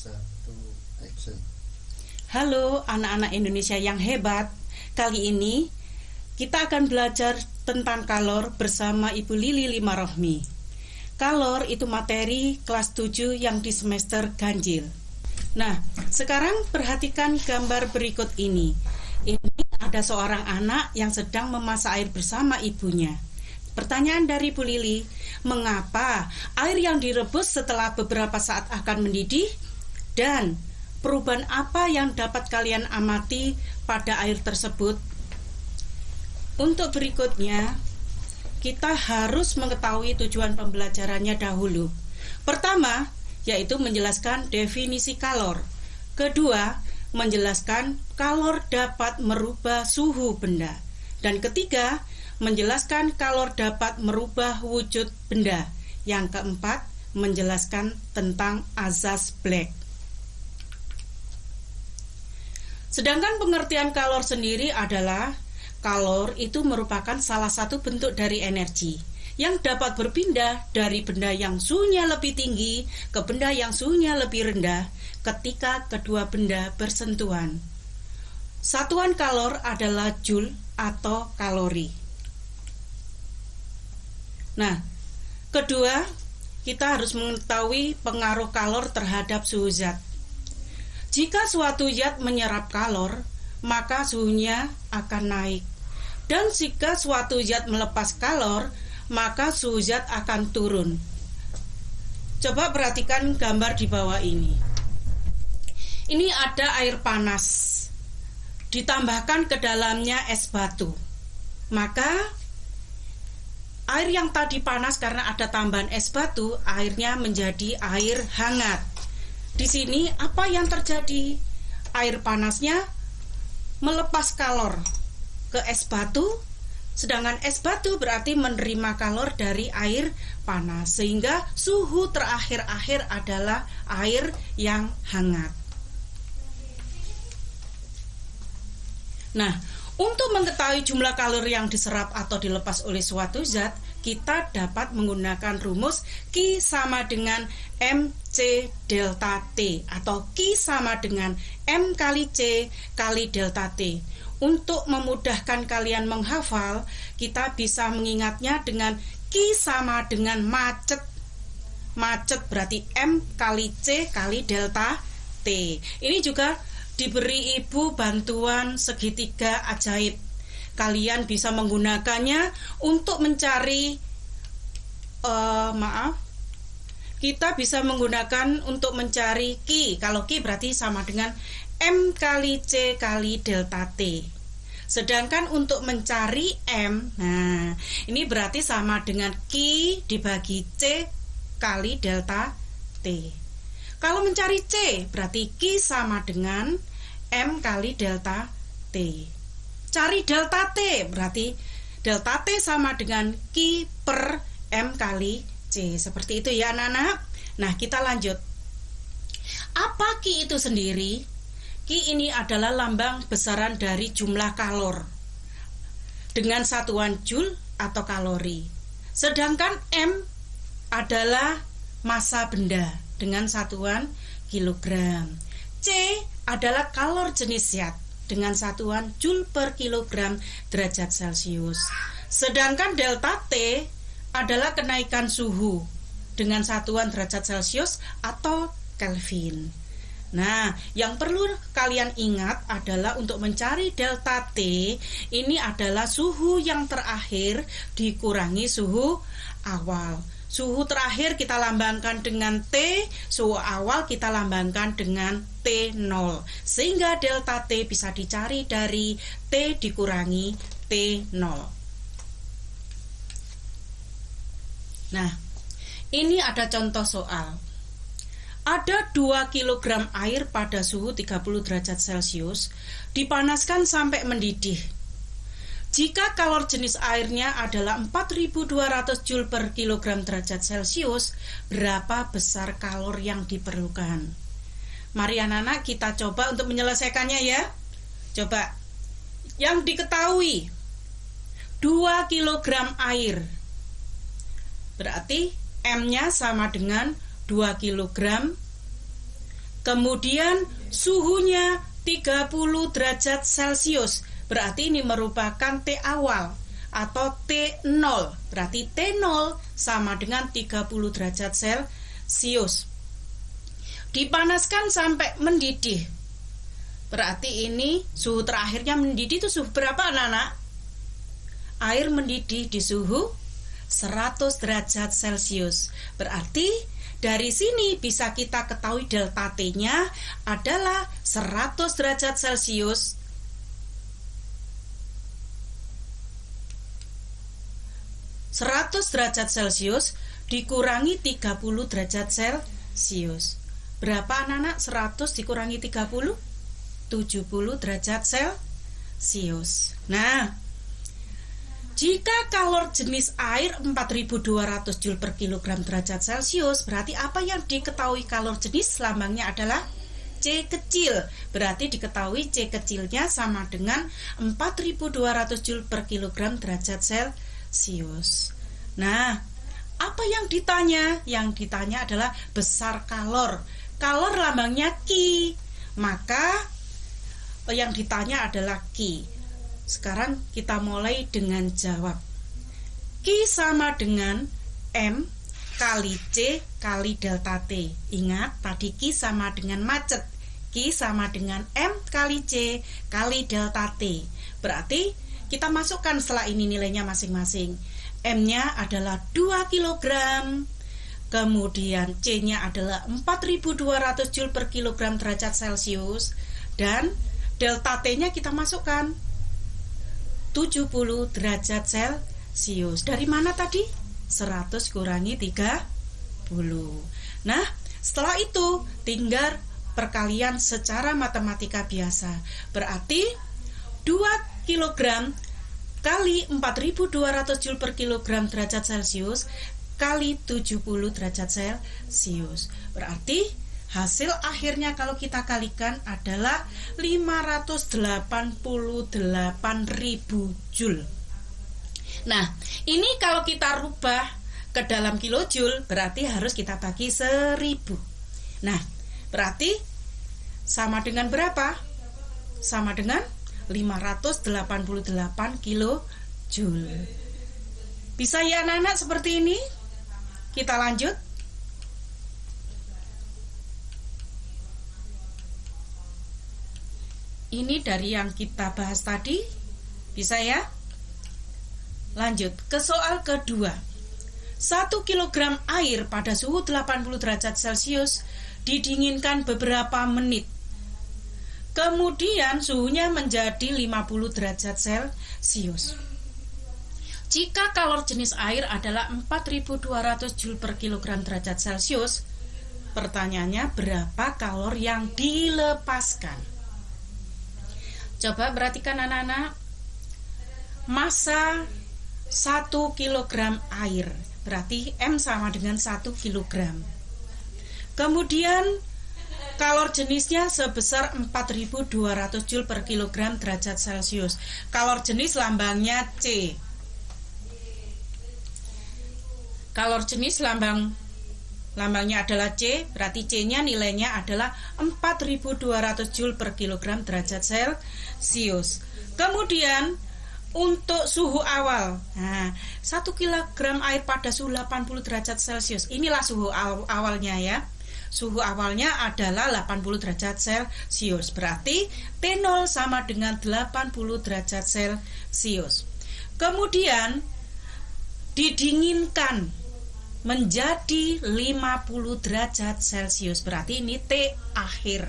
Satu, action. Halo anak-anak Indonesia yang hebat. Kali ini kita akan belajar tentang kalor bersama Ibu Lili Limarohmi. Kalor itu materi kelas 7 yang di semester ganjil. Nah, sekarang perhatikan gambar berikut ini. Ini ada seorang anak yang sedang memasak air bersama ibunya. Pertanyaan dari Bu Lili, mengapa air yang direbus setelah beberapa saat akan mendidih? Dan perubahan apa yang dapat kalian amati pada air tersebut? Untuk berikutnya, kita harus mengetahui tujuan pembelajarannya dahulu. Pertama, yaitu menjelaskan definisi kalor. Kedua, menjelaskan kalor dapat merubah suhu benda. Dan ketiga, menjelaskan kalor dapat merubah wujud benda. Yang keempat, menjelaskan tentang azas Black. Sedangkan pengertian kalor sendiri adalah kalor itu merupakan salah satu bentuk dari energi yang dapat berpindah dari benda yang suhunya lebih tinggi ke benda yang suhunya lebih rendah ketika kedua benda bersentuhan. Satuan kalor adalah joule atau kalori. Nah, kedua, kita harus mengetahui pengaruh kalor terhadap suhu zat. Jika suatu zat menyerap kalor, maka suhunya akan naik. Dan jika suatu zat melepas kalor, maka suhu zat akan turun. Coba perhatikan gambar di bawah ini. Ini ada air panas, ditambahkan ke dalamnya es batu. Maka air yang tadi panas karena ada tambahan es batu, airnya menjadi air hangat. Di sini apa yang terjadi? Air panasnya melepas kalor ke es batu, sedangkan es batu berarti menerima kalor dari air panas, sehingga suhu terakhir adalah air yang hangat. Nah, untuk mengetahui jumlah kalori yang diserap atau dilepas oleh suatu zat, kita dapat menggunakan rumus Q sama dengan MC delta T atau Q sama dengan M kali C kali delta T. Untuk memudahkan kalian menghafal, kita bisa mengingatnya dengan Q sama dengan macet. Macet berarti M kali C kali delta T. Ini juga diberi ibu bantuan segitiga ajaib. Kalian bisa menggunakannya untuk mencari kita bisa menggunakan untuk mencari Q. Kalau Q berarti sama dengan M kali C kali delta T. Sedangkan untuk mencari M, nah ini berarti sama dengan Q dibagi C kali delta T. Kalau mencari C berarti Q sama dengan M kali delta T. Cari delta T berarti delta T sama dengan Q per M kali C. Seperti itu ya anak-anak. Nah, kita lanjut. Apa Q itu sendiri? Q ini adalah lambang besaran dari jumlah kalor dengan satuan joule atau kalori. Sedangkan M adalah massa benda dengan satuan kilogram. C adalah kalor jenis zat dengan satuan joule per kilogram derajat Celcius. Sedangkan delta T adalah kenaikan suhu dengan satuan derajat Celcius atau Kelvin. Nah, yang perlu kalian ingat adalah untuk mencari delta T, ini adalah suhu yang terakhir dikurangi suhu awal. Suhu terakhir kita lambangkan dengan T, suhu awal kita lambangkan dengan T0. Sehingga delta T bisa dicari dari T dikurangi T0. Nah, ini ada contoh soal. Ada 2 kg air pada suhu 30 derajat Celcius, dipanaskan sampai mendidih. Jika kalor jenis airnya adalah 4.200 Joule per kilogram derajat Celcius, berapa besar kalor yang diperlukan? Mari anak-anak kita coba untuk menyelesaikannya ya. Coba. Yang diketahui 2 kg air. Berarti M-nya sama dengan 2 kg Kemudian suhunya 30 derajat Celcius. Berarti ini merupakan T awal atau T0. Berarti T0 sama dengan 30 derajat Celcius. Dipanaskan sampai mendidih. Berarti ini suhu terakhirnya mendidih itu suhu berapa anak-anak? Air mendidih di suhu 100 derajat Celcius. Berarti dari sini bisa kita ketahui delta T-nya adalah 100 derajat Celcius. 100 derajat Celcius dikurangi 30 derajat Celcius. Berapa anak-anak? 100 dikurangi 30? 70 derajat Celcius. Nah, jika kalor jenis air 4200 Joule per kilogram derajat Celcius, berarti apa yang diketahui kalor jenis lambangnya adalah C kecil. Berarti diketahui C kecilnya sama dengan 4200 Joule per kilogram derajat Celcius. Nah, apa yang ditanya? Yang ditanya adalah besar kalor. Kalor lambangnya Ki. Maka yang ditanya adalah Ki. Sekarang kita mulai dengan jawab. Ki sama dengan M kali C kali delta T. Ingat, tadi Ki sama dengan macet. Ki sama dengan M kali C kali delta T. Berarti kita masukkan setelah ini nilainya masing-masing. M-nya adalah 2 kg. Kemudian C-nya adalah 4200 Joule per kilogram derajat Celcius. Dan delta T-nya kita masukkan 70 derajat Celcius. Dari mana tadi? 100 kurangi 30. Nah, setelah itu tinggal perkalian secara matematika biasa. Berarti 2 kg kali 4200 Joule per kilogram derajat Celcius kali 70 derajat Celcius. Berarti hasil akhirnya kalau kita kalikan adalah 588.000 Joule. Nah, ini kalau kita rubah ke dalam kilojoule berarti harus kita bagi 1000. Nah, berarti sama dengan berapa? Sama dengan 588 kilojoule. Bisa ya anak-anak seperti ini? Kita lanjut. Ini dari yang kita bahas tadi. Bisa ya? Lanjut ke soal kedua. 1 kg air pada suhu 80 derajat Celcius didinginkan beberapa menit. Kemudian suhunya menjadi 50 derajat Celcius. Jika kalor jenis air adalah 4200 Joule per kilogram derajat Celcius, pertanyaannya berapa kalor yang dilepaskan? Coba perhatikan anak-anak. Massa 1 kg air, berarti M sama dengan 1 kg. Kemudian kalor jenisnya sebesar 4200 Joule per kilogram derajat Celcius. Kalor jenis lambangnya C. Kalor jenis lambangnya adalah C, berarti C-nya nilainya adalah 4200 Joule per kilogram derajat Celcius. Kemudian untuk suhu awal, 1 kg air pada suhu 80 derajat Celcius. Inilah suhu awalnya ya. Suhu awalnya adalah 80 derajat Celcius. Berarti T0 sama dengan 80 derajat Celcius. Kemudian didinginkan menjadi 50 derajat Celcius. Berarti ini T akhir.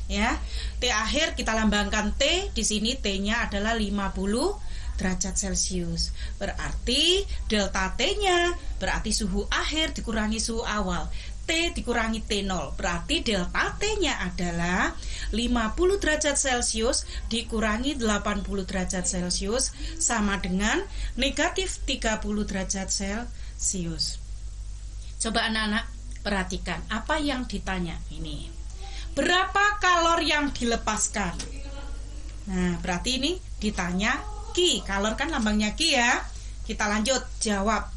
Ya, T akhir kita lambangkan T, di sini T-nya adalah 50 derajat Celcius. Berarti delta T-nya berarti suhu akhir dikurangi suhu awal. T dikurangi T0. Berarti delta T-nya adalah 50 derajat Celcius dikurangi 80 derajat Celcius sama dengan negatif 30 derajat Celcius. Coba anak-anak perhatikan apa yang ditanya ini. Berapa kalor yang dilepaskan? Nah, berarti ini ditanya Ki. Kalor kan lambangnya Ki ya. Kita lanjut jawab.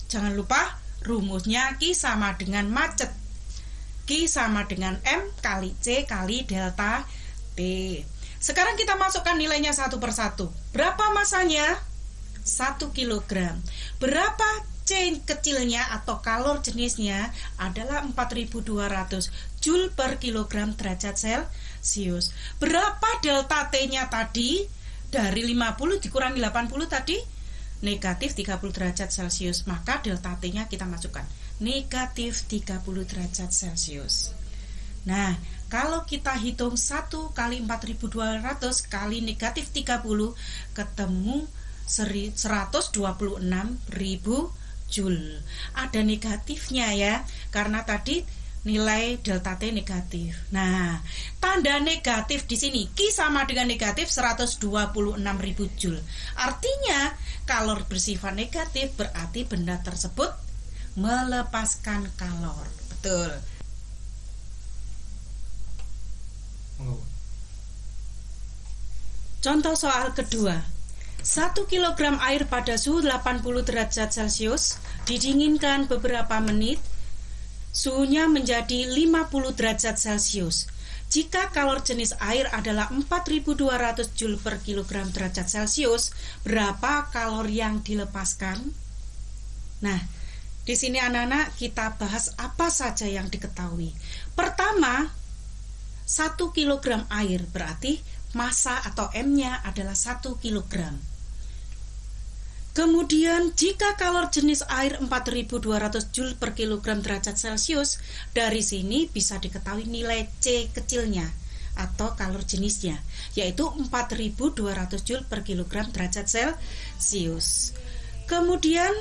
Jangan lupa rumusnya Ki sama dengan macet. Q sama dengan M kali C kali delta T. Sekarang kita masukkan nilainya satu persatu. Berapa masanya? 1 kg. Berapa C kecilnya atau kalor jenisnya? Adalah 4200 Joule per kilogram derajat Celcius. Berapa delta T-nya tadi? Dari 50 dikurangi 80 tadi? Negatif 30 derajat Celcius. Maka delta T-nya kita masukkan. Negatif 30 derajat Celcius. Nah, kalau kita hitung 1 kali 4200 kali negatif 30, ketemu 126.000 Joule. Ada negatifnya ya, karena tadi nilai delta T negatif. Nah, tanda negatif di sini Q sama dengan negatif 126.000 Joule. Artinya, kalor bersifat negatif berarti benda tersebut melepaskan kalor. Betul. Contoh soal kedua. 1 kg air pada suhu 80 derajat Celcius didinginkan beberapa menit, suhunya menjadi 50 derajat Celcius. Jika kalor jenis air adalah 4200 Joule per kilogram derajat Celcius, berapa kalor yang dilepaskan? Nah, di sini anak-anak kita bahas apa saja yang diketahui. Pertama, 1 kg air berarti massa atau M-nya adalah 1 kg. Kemudian jika kalor jenis air 4200 Joule per kilogram derajat Celcius, dari sini bisa diketahui nilai C kecilnya atau kalor jenisnya, yaitu 4200 Joule per kilogram derajat Celcius. Kemudian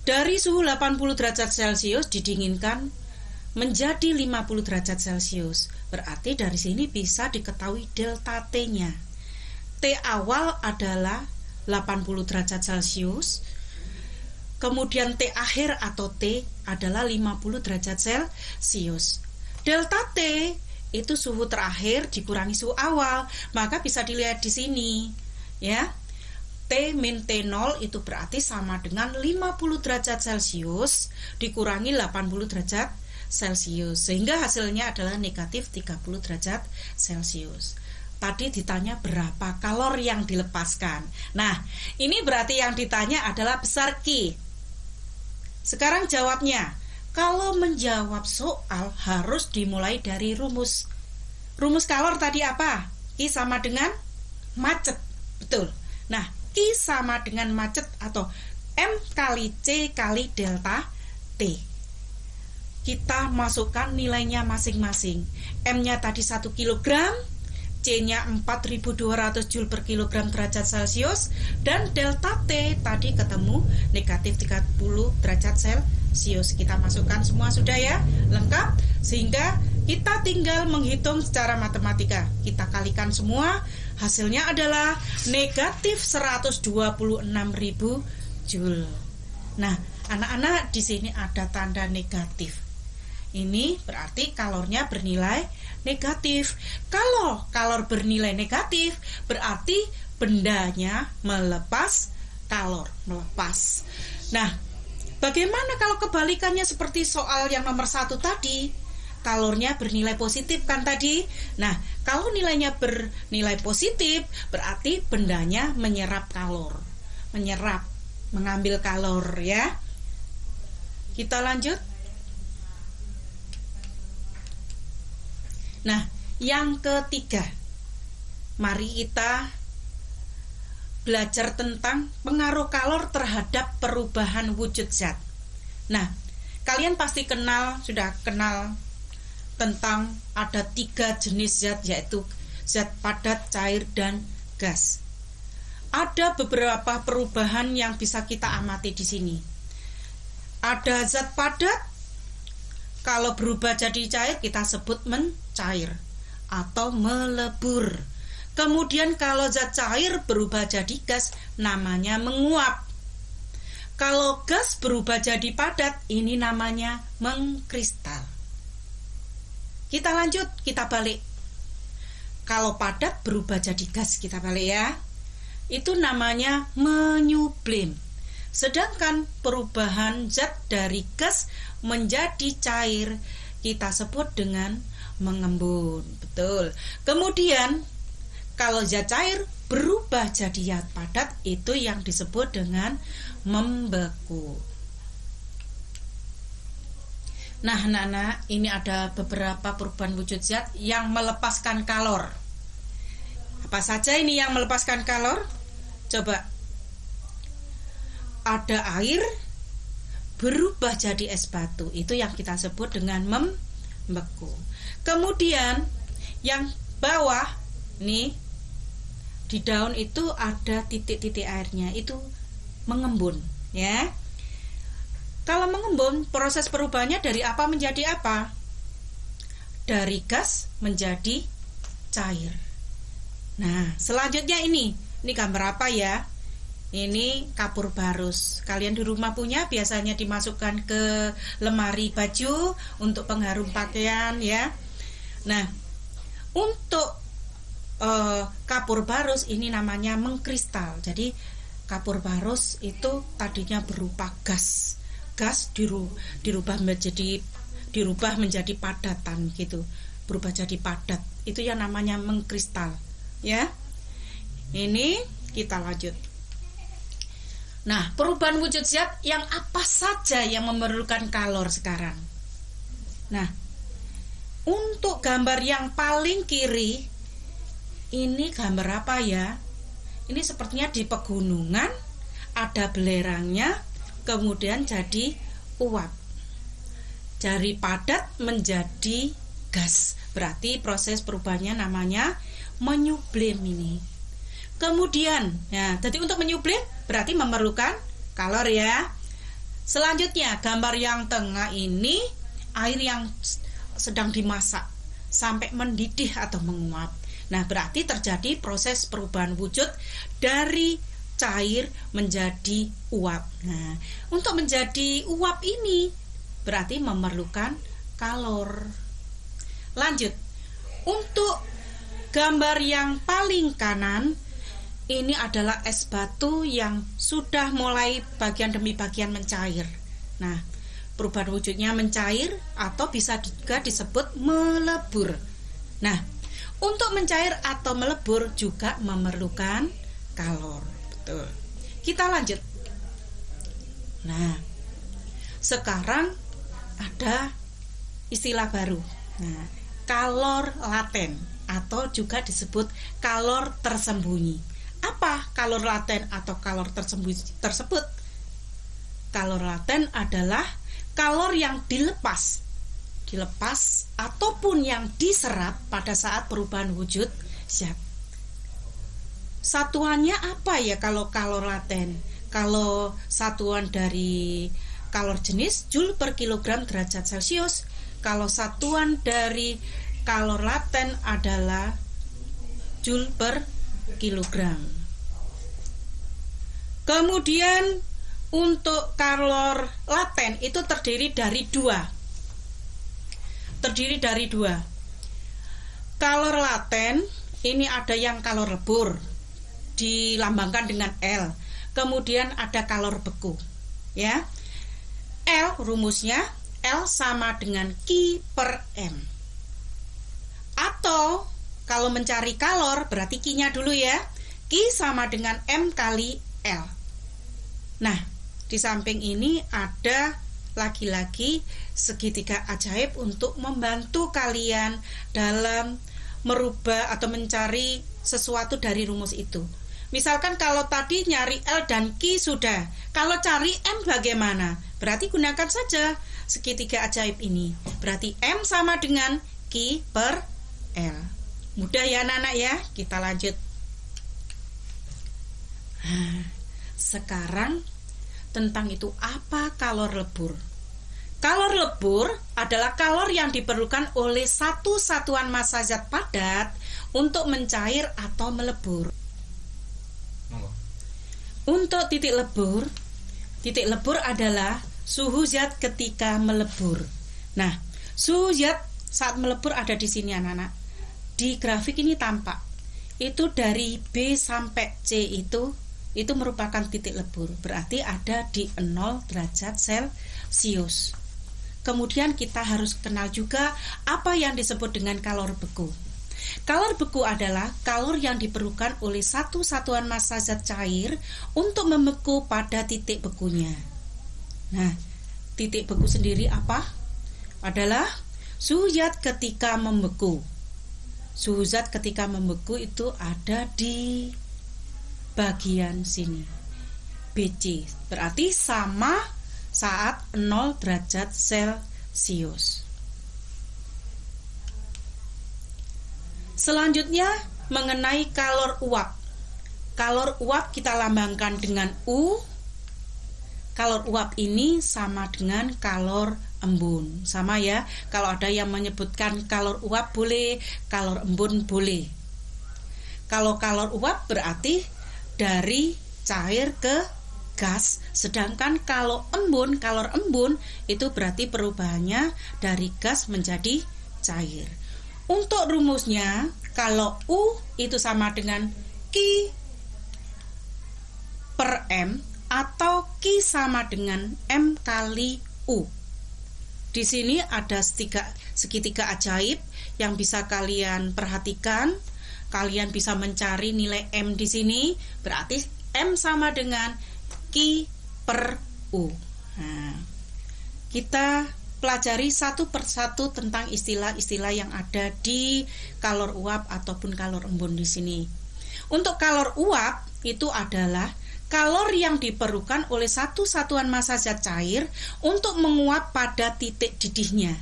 dari suhu 80 derajat Celcius didinginkan menjadi 50 derajat Celcius. Berarti dari sini bisa diketahui delta T-nya. T awal adalah 80 derajat Celcius. Kemudian T akhir atau T adalah 50 derajat Celcius. Delta T itu suhu terakhir dikurangi suhu awal, maka bisa dilihat di sini, ya. T min T0 itu berarti sama dengan 50 derajat Celcius dikurangi 80 derajat Celcius, sehingga hasilnya adalah negatif 30 derajat Celcius. Tadi ditanya berapa kalor yang dilepaskan. Nah, ini berarti yang ditanya adalah besar Q. Sekarang jawabnya. Kalau menjawab soal harus dimulai dari rumus. Rumus kalor tadi apa? Q sama dengan macet. Betul. Nah, Q sama dengan macet atau M kali C kali delta T. Kita masukkan nilainya masing-masing. M-nya tadi 1 kg, C-nya 4200 Joule per kilogram derajat Celcius, dan delta T tadi ketemu negatif 30 derajat Celcius. Kita masukkan semua sudah ya, lengkap, sehingga kita tinggal menghitung secara matematika. Kita kalikan semua, hasilnya adalah negatif 126.000 Joule. Nah, anak-anak di sini ada tanda negatif. Ini berarti kalornya bernilai negatif. Kalau kalor bernilai negatif, berarti bendanya melepas kalor, melepas. Nah, bagaimana kalau kebalikannya seperti soal yang nomor 1 tadi? Kalornya bernilai positif kan tadi? Nah, kalau nilainya bernilai positif, berarti bendanya menyerap kalor. Menyerap, mengambil kalor ya. Kita lanjut. Nah, yang ketiga, mari kita belajar tentang pengaruh kalor terhadap perubahan wujud zat. Nah, kalian pasti sudah kenal tentang ada 3 jenis zat, yaitu zat padat, cair, dan gas. Ada beberapa perubahan yang bisa kita amati di sini. Ada zat padat, kalau berubah jadi cair kita sebut mencair atau melebur. Kemudian kalau zat cair berubah jadi gas, namanya menguap. Kalau gas berubah jadi padat, ini namanya mengkristal. Kita lanjut, kita balik. Kalau padat berubah jadi gas, kita balik ya. Itu namanya menyublim. Sedangkan perubahan zat dari gas menjadi cair kita sebut dengan mengembun. Betul. Kemudian kalau zat cair berubah jadi zat padat, itu yang disebut dengan membeku. Nah, anak-anak, ini ada beberapa perubahan wujud zat yang melepaskan kalor. Apa saja ini yang melepaskan kalor? Coba. Ada air berubah jadi es batu. Itu yang kita sebut dengan membeku. Kemudian yang bawah nih, di daun itu ada titik-titik airnya, itu mengembun, ya. Kalau mengembun, proses perubahannya dari apa menjadi apa? Dari gas menjadi cair. Nah, selanjutnya ini gambar apa ya? Ini kapur barus. Kalian di rumah punya, biasanya dimasukkan ke lemari baju untuk pengharum pakaian, ya. Nah, untuk kapur barus ini namanya mengkristal. Jadi kapur barus itu tadinya berupa gas dirubah menjadi padatan gitu, berubah jadi padat. Itu yang namanya mengkristal, ya. Ini kita lanjut. Nah, perubahan wujud zat yang apa saja yang memerlukan kalor sekarang? Nah, untuk gambar yang paling kiri, ini gambar apa ya? Ini sepertinya di pegunungan, ada belerangnya, kemudian jadi uap. Dari padat menjadi gas. Berarti proses perubahannya namanya menyublim ini. Kemudian, ya, jadi untuk menyublim berarti memerlukan kalor, ya. Selanjutnya, gambar yang tengah ini air yang sedang dimasak sampai mendidih atau menguap. Nah, berarti terjadi proses perubahan wujud dari cair menjadi uap. Nah, untuk menjadi uap ini berarti memerlukan kalor. Lanjut. Untuk gambar yang paling kanan, ini adalah es batu yang sudah mulai bagian demi bagian mencair. Nah, perubahan wujudnya mencair atau bisa juga disebut melebur. Nah, untuk mencair atau melebur juga memerlukan kalor. Betul. Kita lanjut. Nah, sekarang ada istilah baru. Nah, kalor laten atau juga disebut kalor tersembunyi. Apa kalor laten atau kalor tersembunyi tersebut? Kalor laten adalah kalor yang dilepas ataupun yang diserap pada saat perubahan wujud zat. Satuannya apa ya kalau kalor laten? Kalau satuan dari kalor jenis Joule per kilogram derajat Celcius. Kalau satuan dari kalor laten adalah Joule per kilogram. Kemudian untuk kalor laten itu terdiri dari dua. Kalor laten ini ada yang kalor lebur, dilambangkan dengan L. Kemudian ada kalor beku, ya. L rumusnya L sama dengan Q per M. Atau kalau mencari kalor berarti Q-nya dulu ya. Q sama dengan M kali L. Nah, di samping ini ada lagi-lagi segitiga ajaib untuk membantu kalian dalam merubah atau mencari sesuatu dari rumus itu. Misalkan kalau tadi nyari L dan Q sudah, kalau cari M bagaimana? Berarti gunakan saja segitiga ajaib ini. Berarti M sama dengan Q per L. Mudah ya anak-anak ya. Kita lanjut. Sekarang tentang itu apa kalor lebur? Kalor lebur adalah kalor yang diperlukan oleh satu satuan massa zat padat untuk mencair atau melebur. Untuk titik lebur adalah suhu zat ketika melebur. Nah, suhu zat saat melebur ada di sini anak-anak. Di grafik ini tampak. Itu dari B sampai C itu merupakan titik lebur. Berarti ada di 0 derajat Celcius. kemudian kita harus kenal juga apa yang disebut dengan kalor beku. Kalor beku adalah kalor yang diperlukan oleh satu satuan massa zat cair untuk membeku pada titik bekunya. Nah, titik beku sendiri apa? Adalah suhu zat ketika membeku. Suhu zat ketika membeku itu ada di bagian sini, BC, berarti sama saat 0 derajat Celcius. Selanjutnya mengenai kalor uap. Kalor uap kita lambangkan dengan U. Kalor uap ini sama dengan kalor embun. Sama ya, kalau ada yang menyebutkan kalor uap boleh, kalor embun boleh. Kalau kalor uap berarti dari cair ke gas, sedangkan kalau kalor embun itu berarti perubahannya dari gas menjadi cair. Untuk rumusnya, kalau U itu sama dengan Q per M atau Q sama dengan M kali U. Di sini ada segitiga ajaib yang bisa kalian perhatikan. Kalian bisa mencari nilai M di sini, berarti M sama dengan Q per U. Nah, kita pelajari satu persatu tentang istilah-istilah yang ada di kalor uap ataupun kalor embun di sini. Untuk kalor uap itu adalah kalor yang diperlukan oleh satu satuan massa zat cair untuk menguap pada titik didihnya.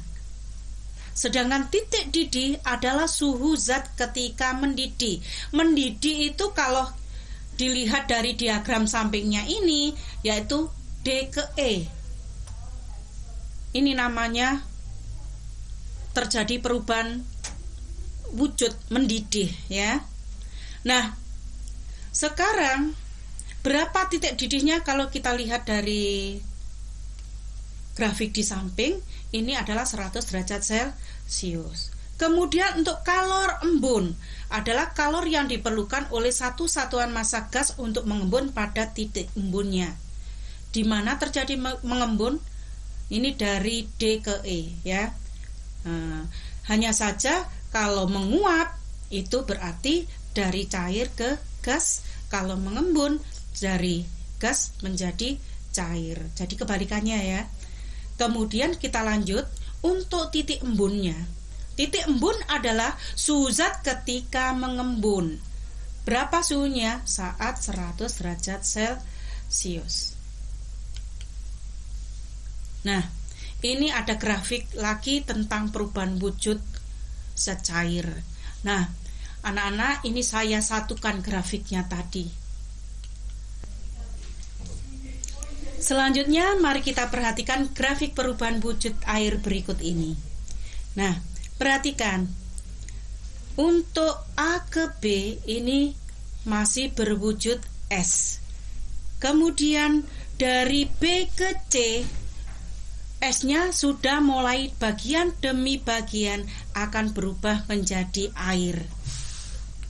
Sedangkan titik didih adalah suhu zat ketika mendidih. Mendidih itu kalau dilihat dari diagram sampingnya ini, yaitu D ke E. Ini namanya terjadi perubahan wujud mendidih ya. Nah, sekarang berapa titik didihnya kalau kita lihat dari grafik di samping, ini adalah 100 derajat Celcius. Kemudian untuk kalor embun adalah kalor yang diperlukan oleh satu satuan massa gas untuk mengembun pada titik embunnya. Di mana terjadi mengembun? Ini dari D ke E ya. Hanya saja kalau menguap itu berarti dari cair ke gas, kalau mengembun dari gas menjadi cair. Jadi kebalikannya ya. Kemudian kita lanjut untuk titik embunnya. Titik embun adalah suhu zat ketika mengembun. Berapa suhunya? Saat 100 derajat Celcius. Nah, ini ada grafik lagi tentang perubahan wujud zat cair. Nah, anak-anak, ini saya satukan grafiknya tadi. Selanjutnya, mari kita perhatikan grafik perubahan wujud air berikut ini. Nah, perhatikan. Untuk A ke B ini masih berwujud S. Kemudian dari B ke C, S-nya sudah mulai bagian demi bagian akan berubah menjadi air.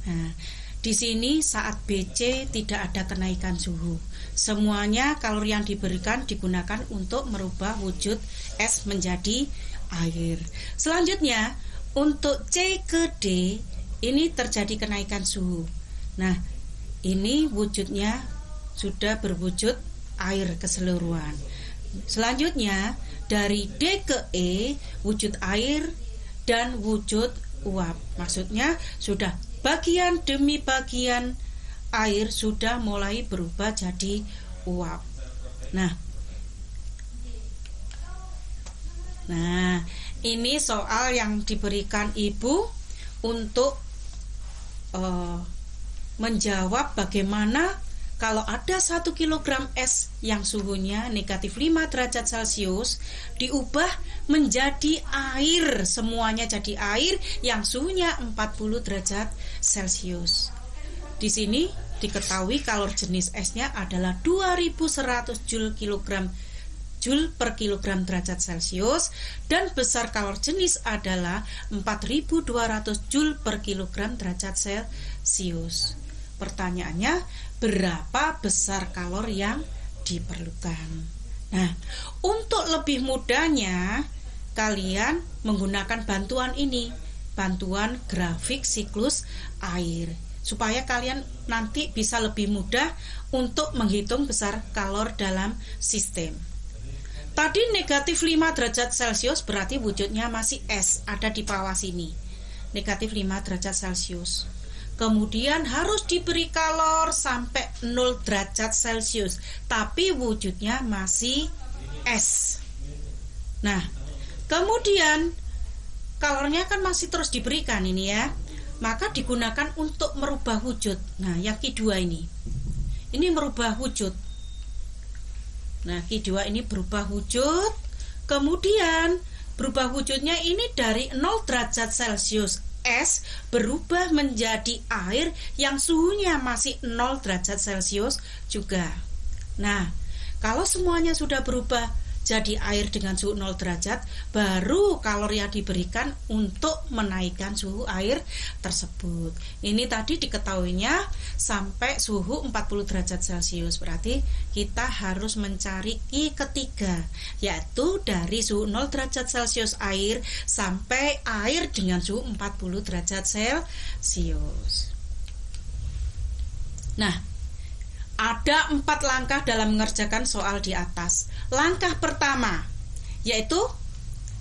Nah, di sini saat BC tidak ada kenaikan suhu. Semuanya kalor yang diberikan digunakan untuk merubah wujud es menjadi air. Selanjutnya, untuk C ke D ini terjadi kenaikan suhu. Nah, ini wujudnya sudah berwujud air keseluruhan. Selanjutnya, dari D ke E wujud air dan wujud uap. Maksudnya sudah bagian demi bagian air sudah mulai berubah jadi uap. Nah, ini soal yang diberikan ibu untuk menjawab bagaimana kalau ada 1 kg es yang suhunya negatif 5 derajat Celcius diubah menjadi air, semuanya jadi air yang suhunya 40 derajat Celcius. Di sini diketahui kalor jenis esnya adalah 2100 Joule per kilogram derajat Celcius dan besar kalor jenis adalah 4200 Joule per kilogram derajat Celcius. Pertanyaannya, berapa besar kalor yang diperlukan? Nah, untuk lebih mudahnya kalian menggunakan bantuan ini, bantuan grafik siklus air, supaya kalian nanti bisa lebih mudah untuk menghitung besar kalor dalam sistem. Tadi negatif 5 derajat Celcius berarti wujudnya masih es, ada di bawah sini. Negatif 5 derajat Celcius. Kemudian harus diberi kalor sampai 0 derajat Celcius, tapi wujudnya masih es. Nah, kemudian kalornya kan masih terus diberikan ini ya, maka digunakan untuk merubah wujud. Nah, yang Q2 ini merubah wujud. Nah, Q2 ini berubah wujud. Kemudian berubah wujudnya ini dari 0 derajat Celcius es berubah menjadi air yang suhunya masih 0 derajat Celcius juga. Nah, kalau semuanya sudah berubah jadi air dengan suhu 0 derajat, baru kalor yang diberikan untuk menaikkan suhu air tersebut. Ini tadi diketahuinya sampai suhu 40 derajat Celcius. Berarti kita harus mencari Q ketiga, yaitu dari suhu 0 derajat Celcius air sampai air dengan suhu 40 derajat Celcius. Nah, ada 4 langkah dalam mengerjakan soal di atas. Langkah pertama yaitu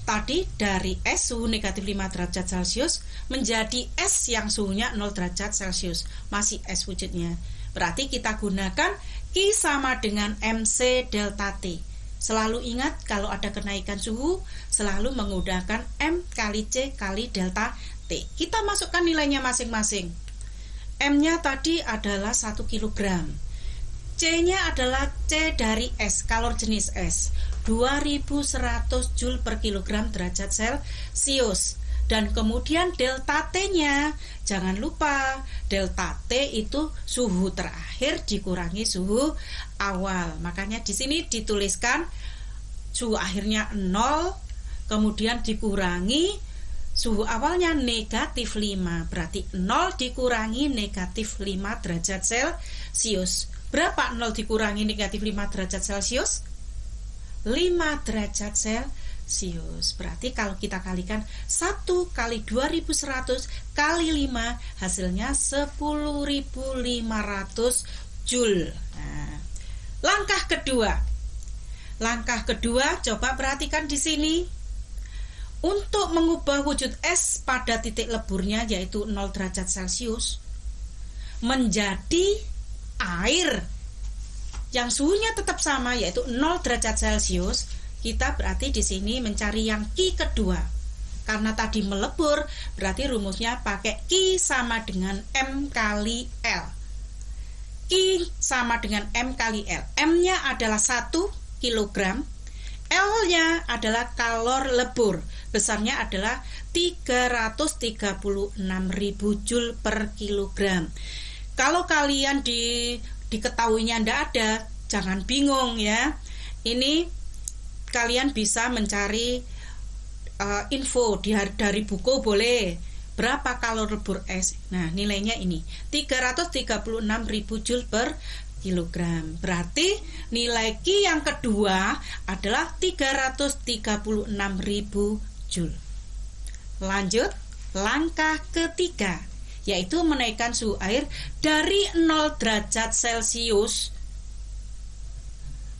tadi dari es suhu negatif 5 derajat Celcius menjadi es yang suhunya 0 derajat Celcius, masih es wujudnya. Berarti kita gunakan Q sama dengan MC delta T. Selalu ingat kalau ada kenaikan suhu selalu menggunakan M kali C kali delta T. Kita masukkan nilainya masing-masing. M-nya tadi adalah 1 kg. C-nya adalah C dari es, kalor jenis es, 2100 Joule per kilogram derajat Celcius. Dan kemudian delta T-nya, jangan lupa delta T itu suhu terakhir dikurangi suhu awal. Makanya di sini dituliskan suhu akhirnya 0, kemudian dikurangi suhu awalnya negatif 5. Berarti 0 dikurangi negatif 5 derajat Celcius. Berapa 0 dikurangi negatif 5 derajat Celcius? 5 derajat Celcius. Berarti kalau kita kalikan 1 kali 2100 kali 5 hasilnya 10.500 Joule. Nah, langkah kedua. Langkah kedua, coba perhatikan di sini. Untuk mengubah wujud es pada titik leburnya yaitu 0 derajat Celcius menjadi air yang suhunya tetap sama yaitu 0 derajat Celcius, kita berarti di sini mencari yang Q kedua. Karena tadi melebur, berarti rumusnya pakai Q sama dengan M kali L. Q sama dengan M kali L. M-nya adalah 1 kg, L-nya adalah kalor lebur, besarnya adalah 336.000 Joule per kilogram. Kalau kalian diketahuinya tidak ada, jangan bingung ya. Ini kalian bisa mencari info dari buku boleh. Berapa kalor lebur es? Nah, nilainya ini 336.000 Joule per kilogram. Berarti nilai Q yang kedua adalah 336.000 Joule. Lanjut, langkah ketiga yaitu menaikkan suhu air dari 0 derajat Celcius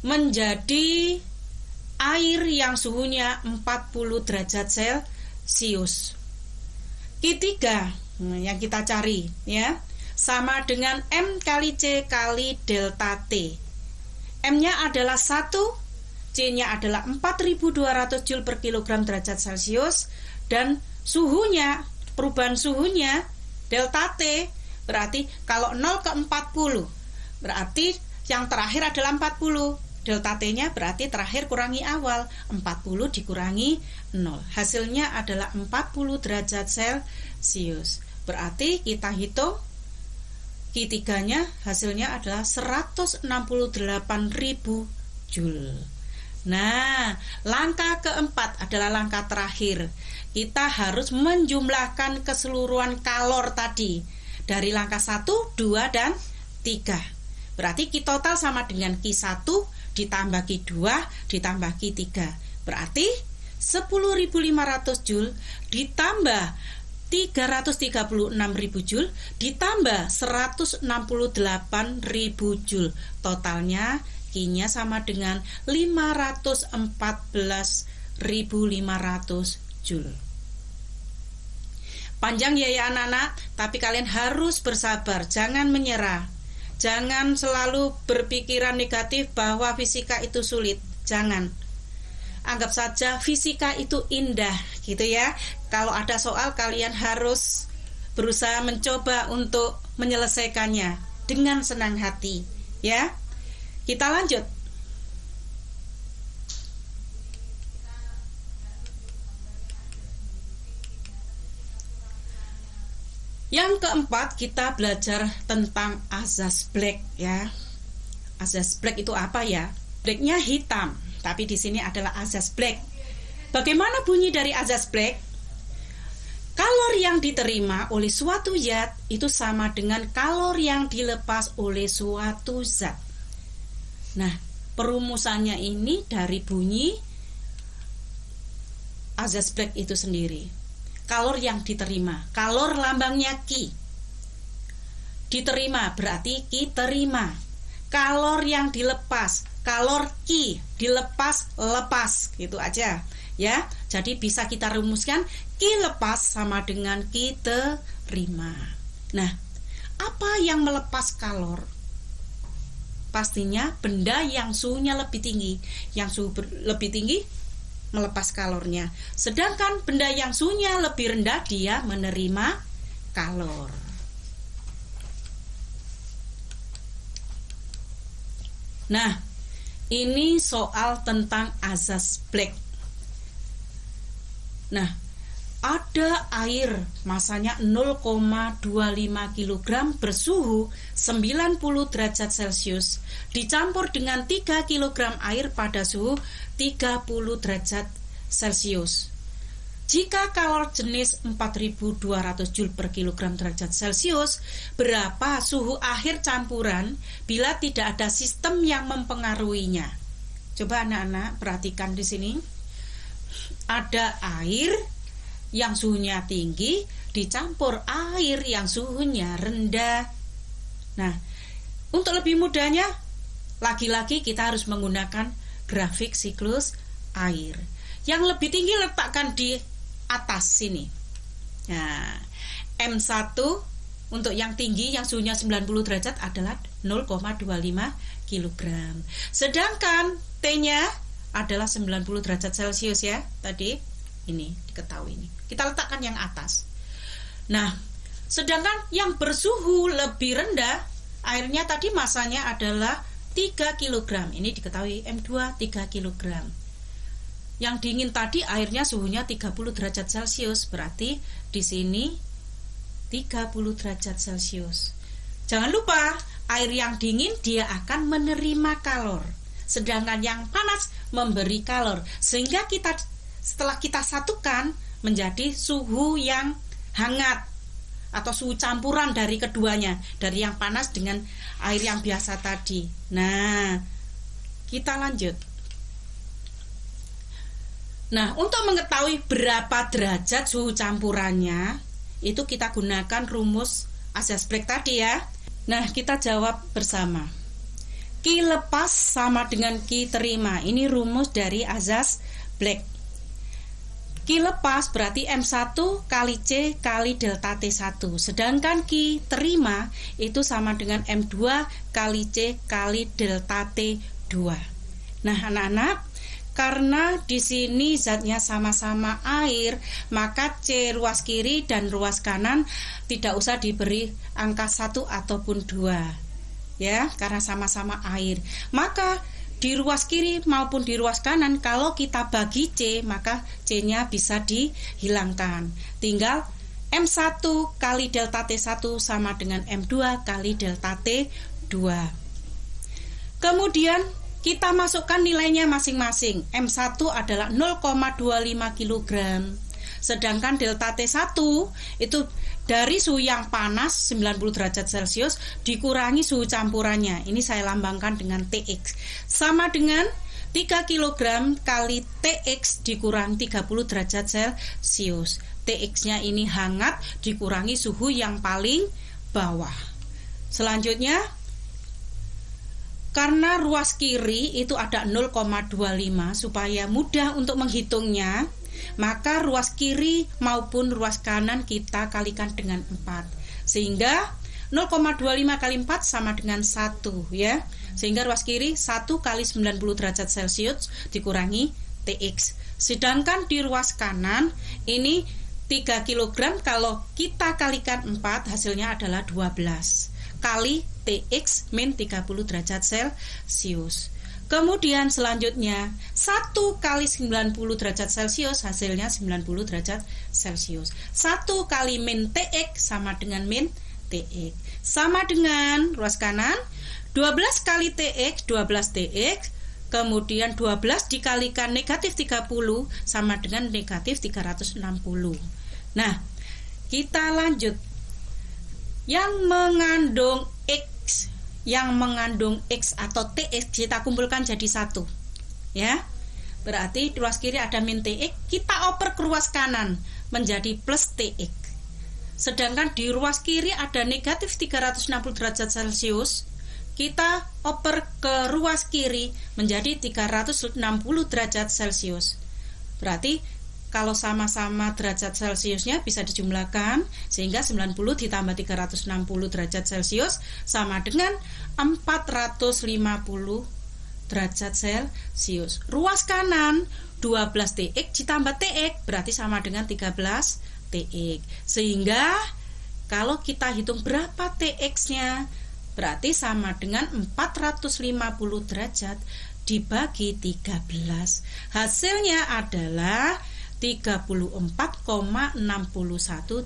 menjadi air yang suhunya 40 derajat Celcius. Q3 yang kita cari ya, sama dengan M kali C kali delta T. M-nya adalah 1, C-nya adalah 4.200 Joule per kilogram derajat Celcius, dan suhunya, perubahan suhunya delta T, berarti kalau 0 ke 40 berarti yang terakhir adalah 40. Delta T-nya berarti terakhir kurangi awal, 40 dikurangi 0, hasilnya adalah 40 derajat Celcius. Berarti kita hitung Q3-nya hasilnya adalah 168.000 Joule. Nah, langkah keempat adalah langkah terakhir. Kita harus menjumlahkan keseluruhan kalor tadi dari langkah 1, 2, dan 3. Berarti Q total sama dengan Q1 ditambah Q2 ditambah Q3. Berarti 10.500 Joule ditambah 336.000 Joule ditambah 168.000 Joule. Totalnya Q-nya sama dengan 514.500 Joule. Panjang ya anak-anak, tapi kalian harus bersabar, jangan menyerah. Jangan selalu berpikiran negatif bahwa fisika itu sulit. Jangan. Anggap saja fisika itu indah, gitu ya. Kalau ada soal, kalian harus berusaha mencoba untuk menyelesaikannya dengan senang hati, ya. Kita lanjut. Yang keempat, kita belajar tentang azas Black, ya. Azas Black itu apa ya? Black-nya hitam, tapi di sini adalah azas Black. Bagaimana bunyi dari azas Black? Kalor yang diterima oleh suatu zat itu sama dengan kalor yang dilepas oleh suatu zat. Nah, perumusannya ini dari bunyi azas Black itu sendiri. Kalor yang diterima, kalor lambangnya Q. Diterima berarti Q terima. Kalor yang dilepas, kalor Q, dilepas, lepas, gitu aja ya. Jadi bisa kita rumuskan Q lepas sama dengan Q terima. Nah, apa yang melepas kalor? Pastinya benda yang suhunya lebih tinggi. Yang suhu lebih tinggi melepas kalornya. Sedangkan benda yang suhunya lebih rendah, dia menerima kalor. Nah, ini soal tentang azas Black. Nah, ada air masanya 0,25 kg bersuhu 90 derajat Celcius dicampur dengan 3 kg air pada suhu 30 derajat Celcius. Jika kalor jenis 4.200 Joule per kilogram derajat Celcius, berapa suhu akhir campuran bila tidak ada sistem yang mempengaruhinya? Coba anak-anak perhatikan di sini. Ada air yang suhunya tinggi dicampur air yang suhunya rendah. Nah, untuk lebih mudahnya, lagi-lagi kita harus menggunakan grafik siklus air. Yang lebih tinggi letakkan di atas sini. Nah, M1 untuk yang tinggi yang suhunya 90 derajat adalah 0,25 kg. Sedangkan T-nya adalah 90 derajat Celcius ya. Tadi ini diketahui ini. Kita letakkan yang atas. Nah, sedangkan yang bersuhu lebih rendah, airnya tadi masanya adalah 3 kg. Ini diketahui M2 3 kg. Yang dingin tadi airnya suhunya 30 derajat Celcius, berarti di sini 30 derajat Celcius. Jangan lupa, air yang dingin dia akan menerima kalor, sedangkan yang panas memberi kalor. Sehingga kita setelah kita satukan menjadi suhu yang hangat atau suhu campuran dari keduanya, dari yang panas dengan air yang biasa tadi. Nah, kita lanjut. Nah, untuk mengetahui berapa derajat suhu campurannya, itu kita gunakan rumus azas Black tadi ya. Nah, kita jawab bersama. Q lepas sama dengan Q terima. Ini rumus dari azas Black. Q lepas berarti M1 kali C kali delta T1. Sedangkan Q terima itu sama dengan M2 kali C kali delta T2. Nah, anak-anak, karena di sini zatnya sama-sama air, maka C ruas kiri dan ruas kanan tidak usah diberi angka 1 ataupun 2. Ya, karena sama-sama air. Maka di ruas kiri maupun di ruas kanan, kalau kita bagi C, maka C-nya bisa dihilangkan. Tinggal M1 kali delta T1 sama dengan M2 kali delta T2. Kemudian kita masukkan nilainya masing-masing. M1 adalah 0,25 kg. Sedangkan delta T1 itu dari suhu yang panas 90 derajat Celcius dikurangi suhu campurannya. Ini saya lambangkan dengan TX. Sama dengan 3 kg kali TX dikurangi 30 derajat Celcius. TX-nya ini hangat dikurangi suhu yang paling bawah. Selanjutnya, karena ruas kiri itu ada 0,25, supaya mudah untuk menghitungnya, maka ruas kiri maupun ruas kanan kita kalikan dengan 4. Sehingga 0,25 kali 4 sama dengan 1 ya. Sehingga ruas kiri 1 kali 90 derajat Celcius dikurangi TX. Sedangkan di ruas kanan ini 3 kg kalau kita kalikan 4 hasilnya adalah 12 kali TX min 30 derajat Celcius. Kemudian selanjutnya 1 kali 90 derajat Celcius hasilnya 90 derajat Celcius. 1 kali min TX sama dengan min TX. Sama dengan ruas kanan 12 kali TX 12 TX. Kemudian 12 dikalikan negatif 30 sama dengan negatif 360. Nah, kita lanjut. Yang mengandung X atau TX kita kumpulkan jadi 1 ya. Berarti ruas kiri ada min TX, kita oper ke ruas kanan menjadi plus TX. Sedangkan di ruas kiri ada negatif 360 derajat Celcius, kita oper ke ruas kiri menjadi 360 derajat Celcius. Berarti kalau sama-sama derajat Celciusnya bisa dijumlahkan, sehingga 90 ditambah 360 derajat Celcius sama dengan 450 derajat Celcius. Ruas kanan 12 TX ditambah TX berarti sama dengan 13 TX. Sehingga kalau kita hitung berapa TX-nya, berarti sama dengan 450 derajat dibagi 13. Hasilnya adalah 34,61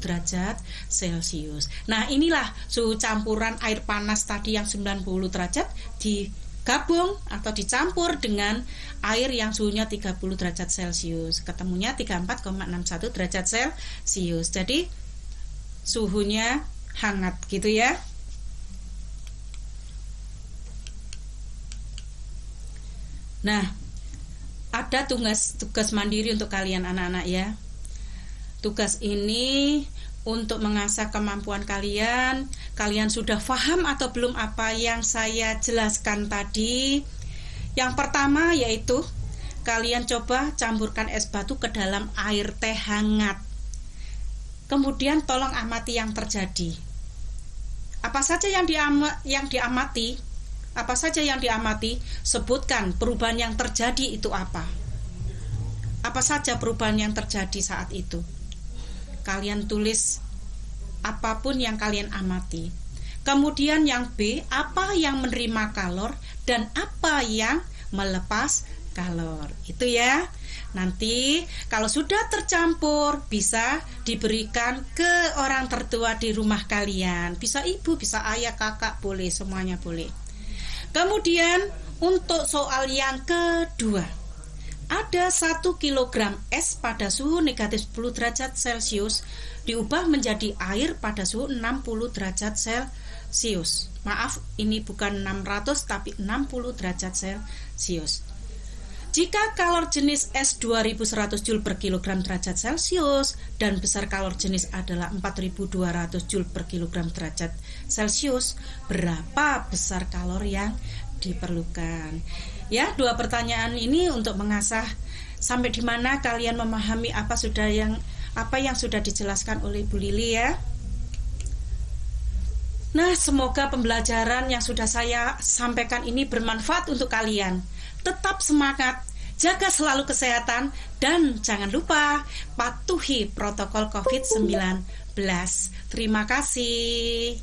derajat Celcius. Nah, inilah suhu campuran air panas tadi yang 90 derajat digabung atau dicampur dengan air yang suhunya 30 derajat Celcius. Ketemunya 34,61 derajat Celcius. Jadi suhunya hangat gitu ya. Nah, ada tugas mandiri untuk kalian anak-anak ya. Tugas ini untuk mengasah kemampuan kalian. Kalian sudah paham atau belum apa yang saya jelaskan tadi? Yang pertama yaitu kalian coba campurkan es batu ke dalam air teh hangat. Kemudian tolong amati yang terjadi. Apa saja yang diamati? Apa saja yang diamati? Sebutkan perubahan yang terjadi itu apa? Apa saja perubahan yang terjadi saat itu? Kalian tulis apapun yang kalian amati. Kemudian yang B, apa yang menerima kalor dan apa yang melepas kalor. Itu ya. Nanti kalau sudah tercampur bisa diberikan ke orang tertua di rumah kalian. Bisa ibu, bisa ayah, kakak, boleh, semuanya boleh. Kemudian untuk soal yang kedua, ada 1 kg es pada suhu negatif 10 derajat Celcius diubah menjadi air pada suhu 60 derajat Celcius. Maaf, ini bukan 600 tapi 60 derajat Celcius. Jika kalor jenis es 2100 Joule per kilogram derajat Celcius dan besar kalor jenis adalah 4200 Joule per kilogram derajat Celcius, berapa besar kalor yang diperlukan? Ya, 2 pertanyaan ini untuk mengasah sampai di mana kalian memahami apa yang sudah dijelaskan oleh Bu Lili ya. Nah, semoga pembelajaran yang sudah saya sampaikan ini bermanfaat untuk kalian. Tetap semangat, jaga selalu kesehatan, dan jangan lupa patuhi protokol COVID-19. Terima kasih.